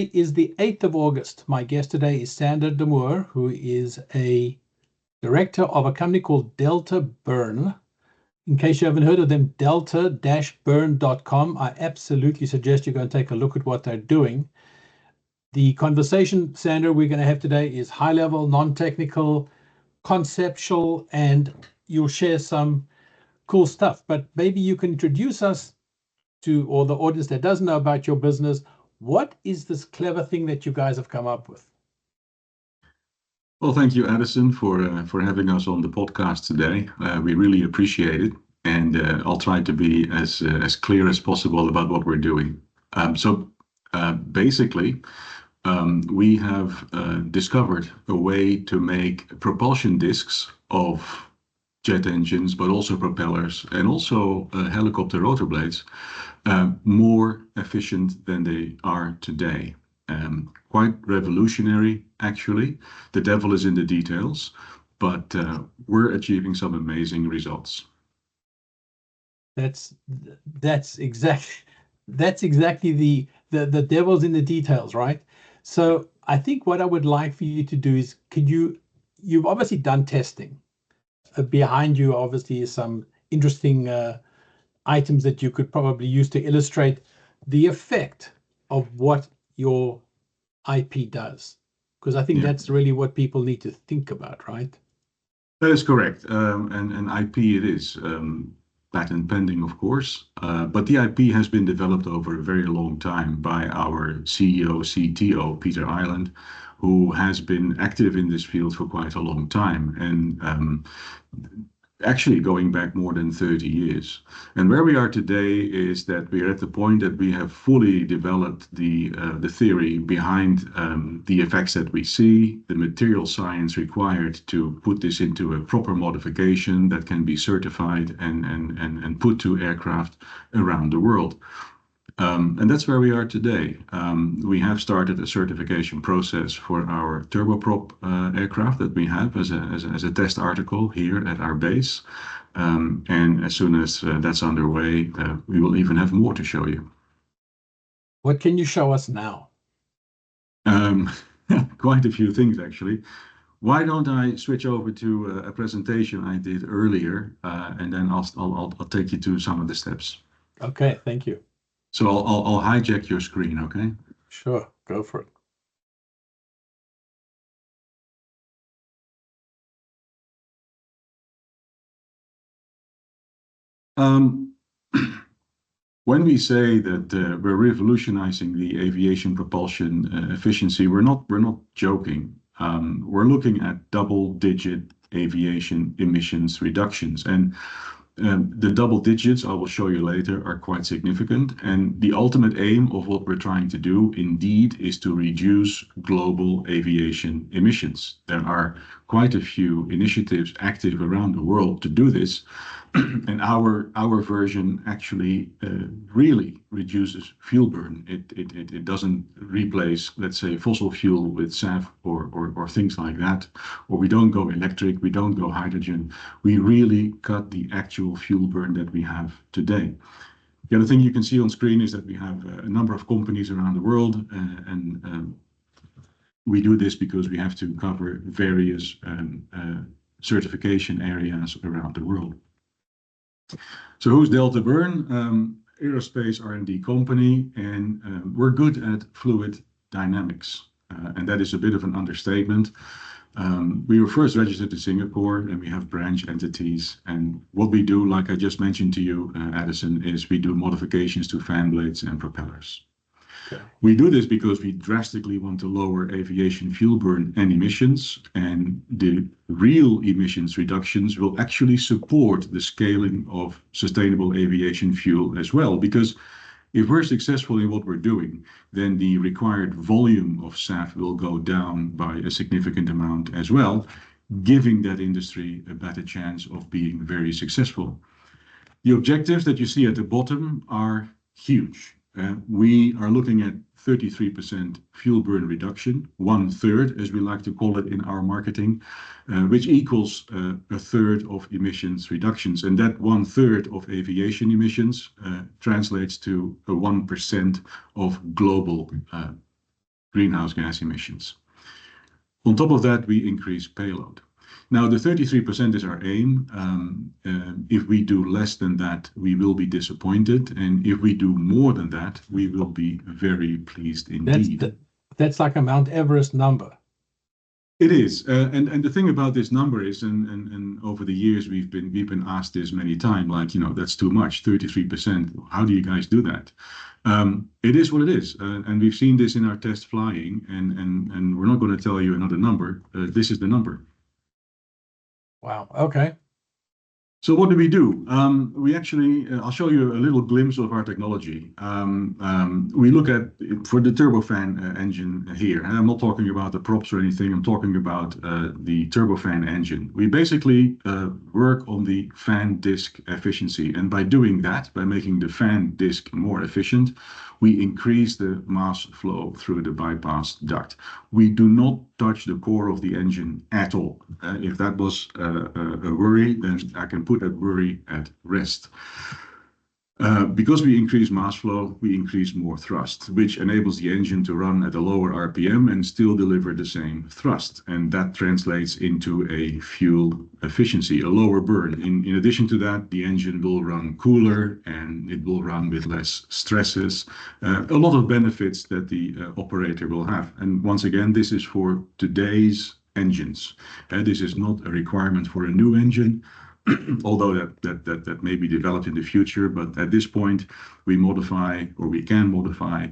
Is the 8th of August. My guest today is Sander de Moor, who is a director of a company called deltaBurn. In case you haven't heard of them, delta-burn.com. I absolutely suggest you go and take a look at what they're doing. The conversation, Sander, we're going to have today is high level, non-technical, conceptual, and you'll share some cool stuff. But maybe you can introduce us to, or the audience that doesn't know about your business. What is this clever thing that you guys have come up with? Well, thank you, Addison, for having us on the podcast today. We really appreciate it, and I'll try to be as clear as possible about what we're doing. Basically, we have discovered a way to make propulsion discs of jet engines, but also propellers and also helicopter rotor blades more efficient than they are today. Quite revolutionary, actually. The devil is in the details, but we're achieving some amazing results. That's exactly the devil's in the details, right? So I think what I would like for you to do is, you've obviously done testing. Behind you obviously is some interesting items that you could probably use to illustrate the effect of what your IP does, because I think Yeah, that's really what people need to think about, right? that is correct. And IP it is. Patent pending, of course. But the IP has been developed over a very long time by our CEO, CTO, Peter Island, who has been active in this field for quite a long time. And actually going back more than 30 years. And where we are today is that we are at the point that we have fully developed the theory behind the effects that we see, the material science required to put this into a proper modification that can be certified and put to aircraft around the world. And that's where we are today. We have started a certification process for our turboprop aircraft that we have as a test article here at our base. And as soon as that's underway, we will even have more to show you. What can you show us now? Um, Quite a few things, actually. Why don't I switch over to a presentation I did earlier, and then I'll take you to some of the steps. Okay, thank you. So I'll hijack your screen, okay? Sure, go for it. When we say that we're revolutionizing the aviation propulsion efficiency, we're not joking. We're looking at double-digit aviation emissions reductions, and the double digits I will show you later are quite significant. And the ultimate aim of what we're trying to do, indeed, is to reduce global aviation emissions. There are quite a few initiatives active around the world to do this. And our version actually really reduces fuel burn. It doesn't replace, let's say, fossil fuel with SAF or things like that. Or we don't go electric, we don't go hydrogen. We really cut the actual fuel burn that we have today. The other thing you can see on screen is that we have a number of companies around the world, and we do this because we have to cover various certification areas around the world. So who's deltaBurn? Aerospace R&D company, and we're good at fluid dynamics. And that is a bit of an understatement. We were first registered in Singapore, and we have branch entities. And what we do, like I just mentioned to you, Addison, is we do modifications to fan blades and propellers. Okay. We do this because we drastically want to lower aviation fuel burn and emissions, and the real emissions reductions will actually support the scaling of sustainable aviation fuel as well. Because if we're successful in what we're doing, then the required volume of SAF will go down by a significant amount as well, giving that industry a better chance of being very successful. The objectives that you see at the bottom are huge. We are looking at 33% fuel burn reduction, 1/3, as we like to call it in our marketing, which equals a third of emissions reductions. And that 1/3 of aviation emissions translates to a 1% of global greenhouse gas emissions. On top of that, we increase payload. Now, the 33% is our aim. If we do less than that, we will be disappointed. And if we do more than that, we will be very pleased indeed. That's like a Mount Everest number. It is. And the thing about this number is, and over the years, we've been asked this many times, like, you know, that's too much, 33%. How do you guys do that? It is what it is. And we've seen this in our test flying, and we're not going to tell you another number. This is the number. Wow. Okay. So what do we do? We actually, I'll show you a little glimpse of our technology. We look at, for the turbofan engine here, and I'm not talking about the props or anything, I'm talking about the turbofan engine. We basically work on the fan disc efficiency. And by doing that, by making the fan disc more efficient, we increase the mass flow through the bypass duct. We do not touch the core of the engine at all. If that was a worry, then I can put that worry at rest. Because we increase mass flow, we increase more thrust, which enables the engine to run at a lower RPM and still deliver the same thrust. And that translates into a fuel efficiency, a lower burn. In addition to that, the engine will run cooler and it will run with less stresses. A lot of benefits that the operator will have. And once again, this is for today's engines. This is not a requirement for a new engine. Although that may be developed in the future, but at this point we modify, or we can modify,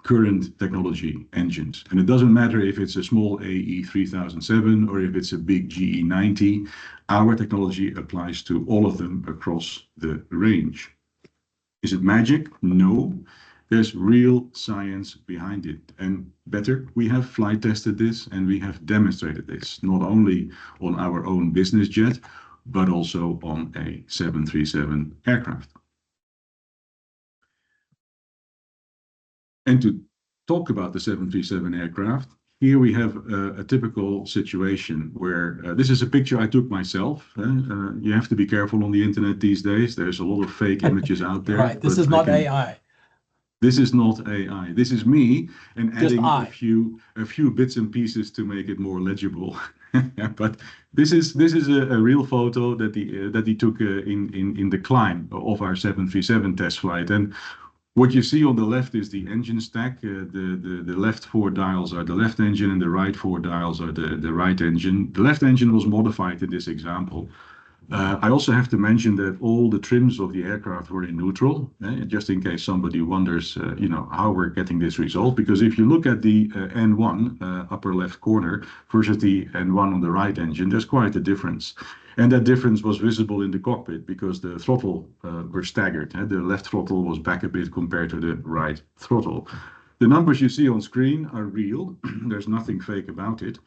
current technology engines. And it doesn't matter if it's a small AE 3007 or if it's a big GE 90, our technology applies to all of them across the range. Is it magic? No. There's real science behind it. And better, we have flight tested this and we have demonstrated this, not only on our own business jet, but also on a 737 aircraft. And to talk about the 737 aircraft, here we have a typical situation where this is a picture I took myself. You have to be careful on the internet these days. There's a lot of fake images out there. Right, this is not AI. This is not AI. This is me, and adding a few bits and pieces to make it more legible. But this is a real photo that he took in the climb of our 737 test flight. And what you see on the left is the engine stack. The left four dials are the left engine, and the right four dials are the right engine. The left engine was modified in this example. I also have to mention that all the trims of the aircraft were in neutral, just in case somebody wonders, how we're getting this result. Because if you look at the N1 upper left corner versus the N1 on the right engine, there's quite a difference. And that difference was visible in the cockpit because the throttle were staggered. The left throttle was back a bit compared to the right throttle. The numbers you see on screen are real. There's nothing fake about it.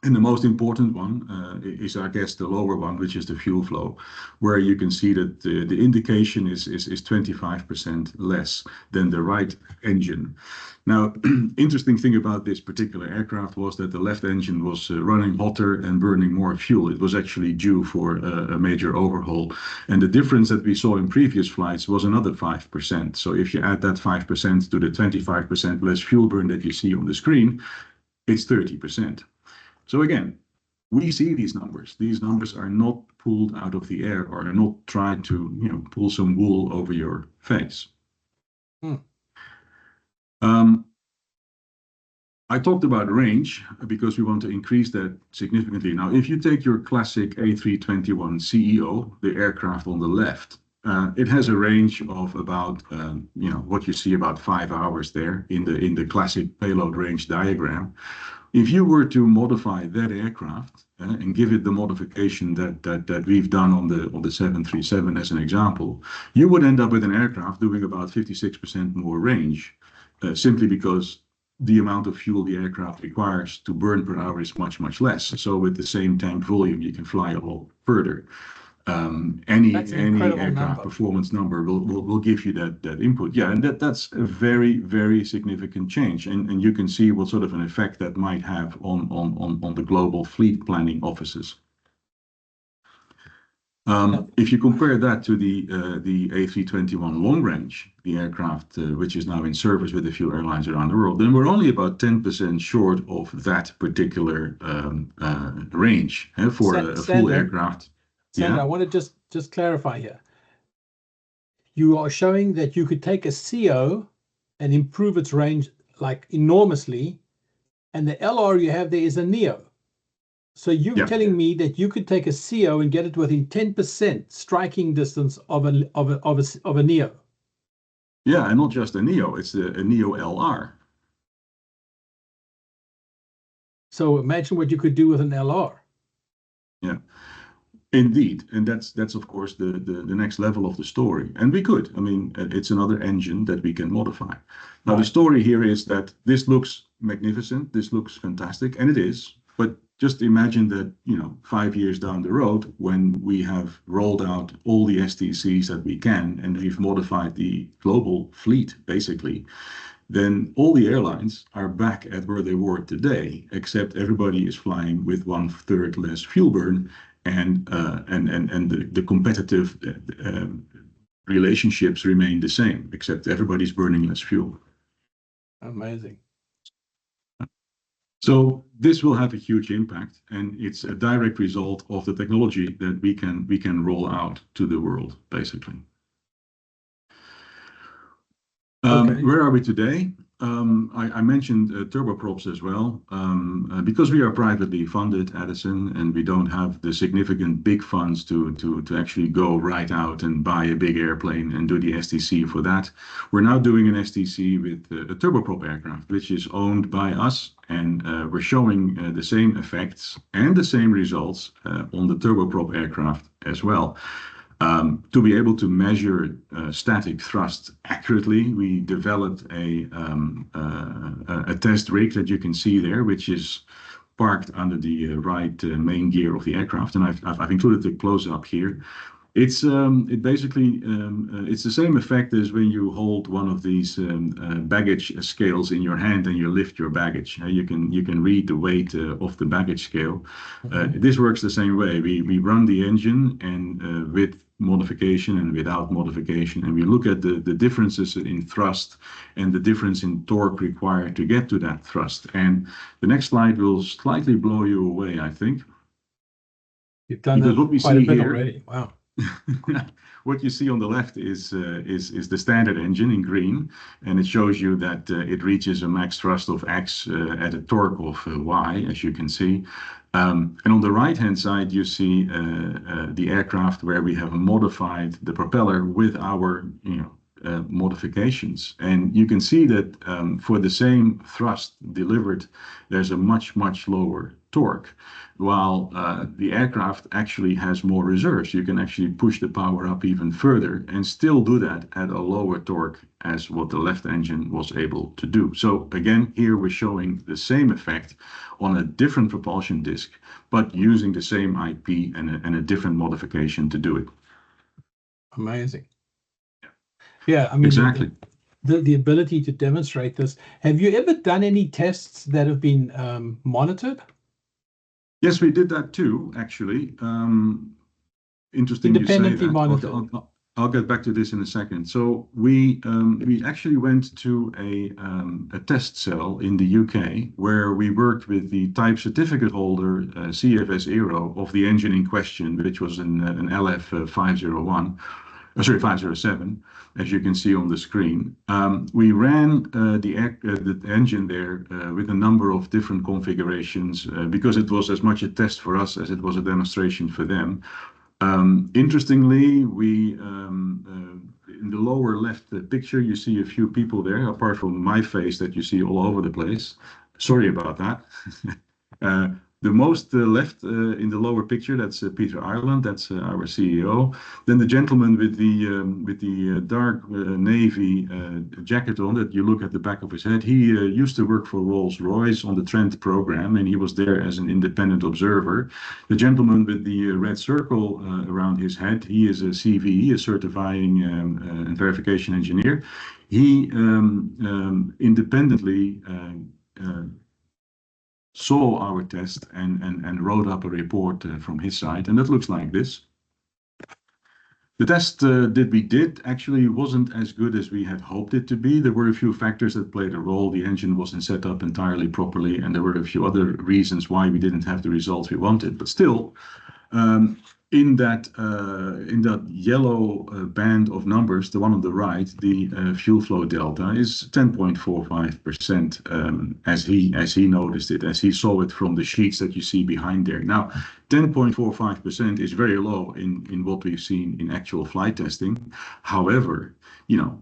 And the most important one is, I guess, the lower one, which is the fuel flow, where you can see that the indication is 25% less than the right engine. Now, interesting thing about this particular aircraft was that the left engine was running hotter and burning more fuel. It was actually due for a major overhaul. And the difference that we saw in previous flights was another 5%. So if you add that 5% to the 25% less fuel burn that you see on the screen, it's 30%. So again, we see these numbers. These numbers are not pulled out of the air or are not trying to, pull some wool over your face. I talked about range because we want to increase that significantly. Now, if you take your classic A321 CEO, the aircraft on the left, it has a range of about, what you see about 5 hours there in the classic payload range diagram. If you were to modify that aircraft and give it the modification that we've done on the 737 as an example, you would end up with an aircraft doing about 56% more range, simply because the amount of fuel the aircraft requires to burn per hour is much, much less. So with the same tank volume, you can fly a lot further. Any aircraft performance number will give you that input. Yeah, and that's a very, very significant change. And you can see what sort of an effect that might have on the global fleet planning offices. If you compare that to the A321 long range, the aircraft which is now in service with a few airlines around the world, then we're only about 10% short of that particular range for a full aircraft. Sander, I want to just clarify here. You are showing that you could take a CO and improve its range like enormously, and the LR you have there is a Neo. So you're telling me that you could take a CO and get it within 10% striking distance of a Neo. Yeah, and not just a Neo, it's a Neo LR. So imagine what you could do with an LR. Yeah, indeed, and that's of course the next level of the story. And we could, I mean, it's another engine that we can modify. Now the story here is that this looks magnificent, this looks fantastic, and it is. But just imagine that, 5 years down the road, when we have rolled out all the STCs that we can, and we've modified the global fleet, basically, then all the airlines are back at where they were today, except everybody is flying with 1/3 less fuel burn, and the competitive relationships remain the same, except everybody's burning less fuel. Amazing. So this will have a huge impact, and it's a direct result of the technology that we can roll out to the world, basically. Where are we today? I mentioned turboprops as well, because we are privately funded, Edison, and we don't have the significant big funds to actually go right out and buy a big airplane and do the STC for that. We're now doing an STC with a turboprop aircraft, which is owned by us, and we're showing the same effects and the same results on the turboprop aircraft as well. To be able to measure static thrust accurately, we developed a test rig that you can see there, which is parked under the right main gear of the aircraft, and I've included the close-up here. It's basically it's the same effect as when you hold one of these baggage scales in your hand and you lift your baggage. You can read the weight of the baggage scale. This works the same way. We run the engine and with modification and without modification, and we look at the differences in thrust and the difference in torque required to get to that thrust. And the next slide will slightly blow you away, I think. You've done that quite a bit already. Wow. What you see on the left is the standard engine in green, and it shows you that it reaches a max thrust of X at a torque of Y, as you can see. And on the right-hand side, you see the aircraft where we have modified the propeller with our modifications. And you can see that for the same thrust delivered, there's a much lower torque, while the aircraft actually has more reserves. You can actually push the power up even further and still do that at a lower torque as what the left engine was able to do. So again, here we're showing the same effect on a different propulsion disc, but using the same IP and a different modification to do it. Amazing. Yeah, I mean, exactly. The ability to demonstrate this. Have you ever done any tests that have been monitored? Yes, we did that too, actually. Interesting you say Independently that. monitored. I'll get back to this in a second. So we actually went to a test cell in the UK where we worked with the type certificate holder, CFS Aero, of the engine in question, which was an LF 501. Sorry, 507, as you can see on the screen. We ran the engine there with a number of different configurations because it was as much a test for us as it was a demonstration for them. Interestingly, in the lower left picture, you see a few people there, apart from my face that you see all over the place. Sorry about that. The most left in the lower picture, that's Peter Ireland, that's our CEO. Then the gentleman with the dark navy jacket on, that you look at the back of his head, he used to work for Rolls-Royce on the Trent program, and he was there as an independent observer. The gentleman with the red circle around his head, he is a CVE, a certifying and verification engineer. He independently saw our test and wrote up a report from his side, and that looks like this. The test that we did actually wasn't as good as we had hoped it to be. There were a few factors that played a role. The engine wasn't set up entirely properly, and there were a few other reasons why we didn't have the results we wanted. But still, um, in that yellow band of numbers, the one on the right, the fuel flow delta is 10.45%, as he noticed it, as he saw it from the sheets that you see behind there. Now, 10.45% is very low in what we've seen in actual flight testing. However,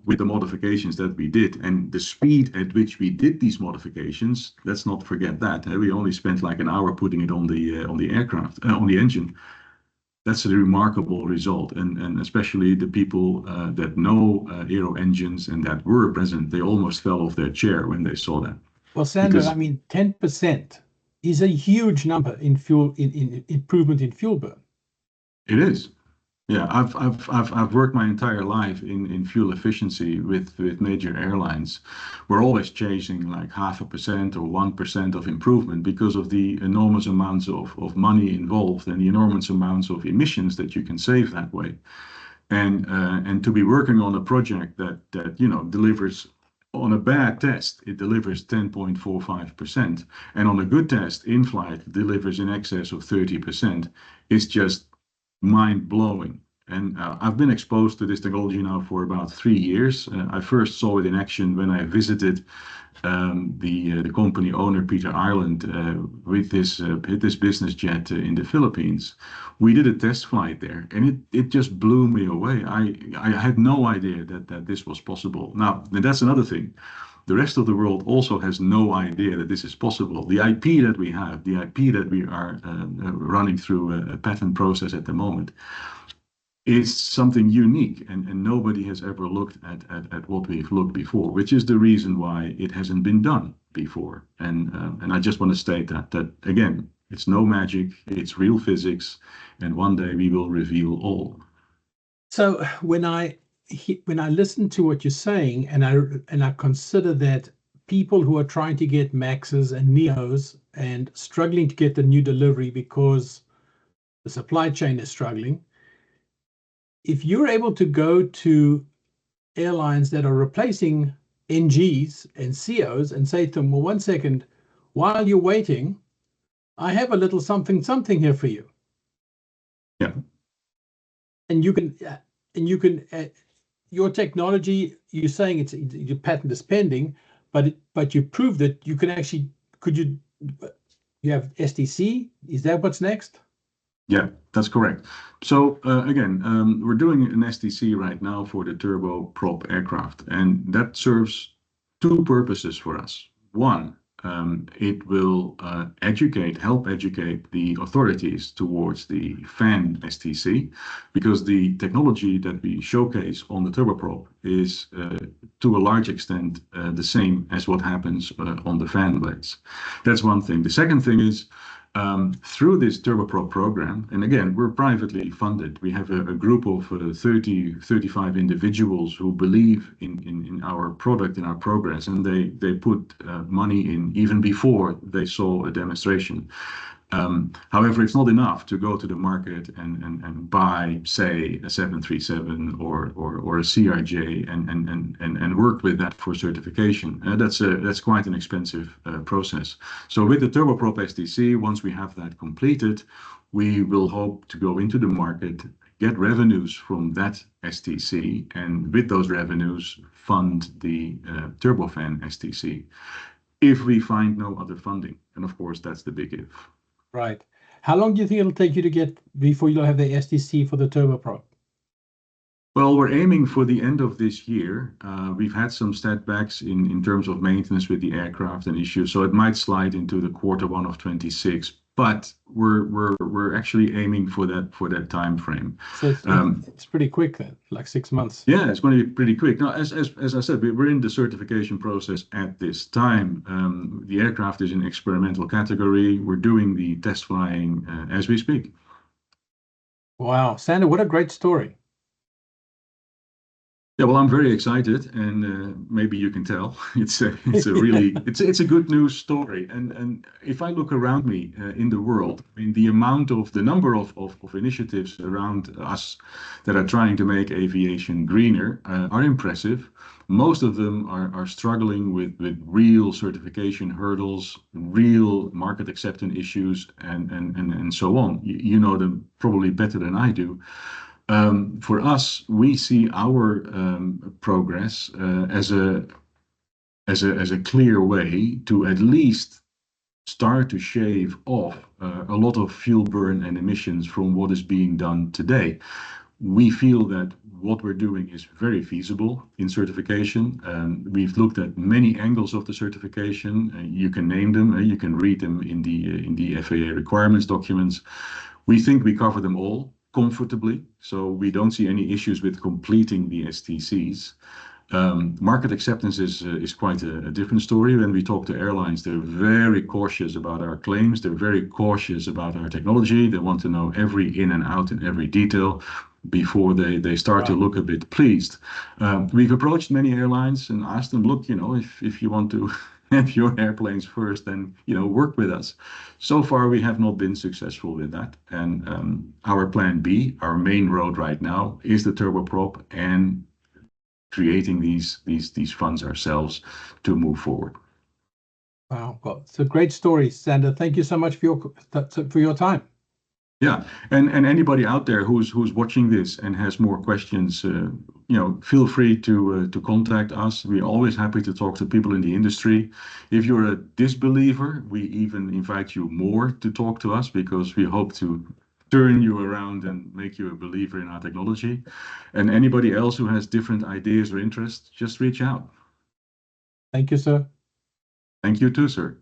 with the modifications that we did and the speed at which we did these modifications, let's not forget that. We only spent like an hour putting it on the aircraft, on the engine. That's a remarkable result, and especially the people that know aero engines and that were present, they almost fell off their chair when they saw that. Well, Sander, I mean, 10% is a huge number in fuel in improvement in fuel burn. It is. Yeah, I've worked my entire life in fuel efficiency with major airlines. We're always chasing like 0.5% or 1% of improvement because of the enormous amounts of money involved and the enormous amounts of emissions that you can save that way. And to be working on a project that delivers on a bad test, it delivers 10.45%, and on a good test in flight delivers in excess of 30%, is just mind blowing. And I've been exposed to this technology now for about 3 years. I first saw it in action when I visited the company owner Peter Ireland with this business jet in the Philippines. We did a test flight there, and it just blew me away. I had no idea that this was possible. Now, that's another thing. The rest of the world also has no idea that this is possible. The IP that we have, the IP that we are running through a patent process at the moment, is something unique, and nobody has ever looked at what we've looked before, which is the reason why it hasn't been done before. And I just want to state that again, it's no magic, it's real physics, and one day we will reveal all. So when I listen to what you're saying, and I consider that people who are trying to get Maxes and Neos and struggling to get the new delivery because the supply chain is struggling, if you're able to go to airlines that are replacing NGs and COs and say to them, well, 1 second, while you're waiting, I have a little something here for you. Yeah. And you can your technology, you're saying your patent is pending, but you proved that you can actually, you have STC? Is that what's next? Yeah, that's correct. So again, we're doing an STC right now for the turboprop aircraft, and that serves two purposes for us. One, it will help educate the authorities towards the fan STC, because the technology that we showcase on the turboprop is to a large extent the same as what happens on the fan blades. That's one thing. The second thing is, through this turboprop program, and again, we're privately funded. We have a group of 35 individuals who believe in our product, in our progress, and they put money in even before they saw a demonstration. However, it's not enough to go to the market and buy, say, a 737 or a CRJ and work with that for certification. That's quite an expensive process. So with the turboprop STC, once we have that completed, we will hope to go into the market, get revenues from that STC, and with those revenues fund the turbofan STC, if we find no other funding. And of course, that's the big if. Right. How long do you think it'll take you to get before you'll have the STC for the turboprop? Well, we're aiming for the end of this year. We've had some setbacks in terms of maintenance with the aircraft and issues, so it might slide into the Q1 of 26. But we're actually aiming for that time frame. So it's pretty quick then, like 6 months. Yeah, it's going to be pretty quick. Now, as I said, we're in the certification process at this time. The aircraft is in experimental category. We're doing the test flying as we speak. Wow, Sander, what a great story. Yeah, well, I'm very excited, and maybe you can tell it's a good news story. And if I look around me in the world, I mean, the number of initiatives around us that are trying to make aviation greener are impressive. Most of them are struggling with real certification hurdles, real market acceptance issues, and so on. You know them probably better than I do. For us, we see our progress as a clear way to at least start to shave off a lot of fuel burn and emissions from what is being done today. We feel that what we're doing is very feasible in certification. We've looked at many angles of the certification. You can name them, you can read them in the FAA requirements documents. We think we cover them all comfortably, so we don't see any issues with completing the STCs. Market acceptance is quite a different story. When we talk to airlines, they're very cautious about our claims. They're very cautious about our technology. They want to know every in and out and every detail before they start to look a bit pleased. We've approached many airlines and asked them, look, if you want to have your airplanes first, then work with us. So far, we have not been successful with that. And our plan B, our main road right now, is the turboprop and creating these funds ourselves to move forward. Wow, well, it's a great story, Sander. Thank you so much for your time. Yeah, and anybody out there who's watching this and has more questions, feel free to contact us. We're always happy to talk to people in the industry. If you're a disbeliever, we even invite you more to talk to us, because we hope to turn you around and make you a believer in our technology. And anybody else who has different ideas or interests, just reach out. Thank you, sir. Thank you too, sir.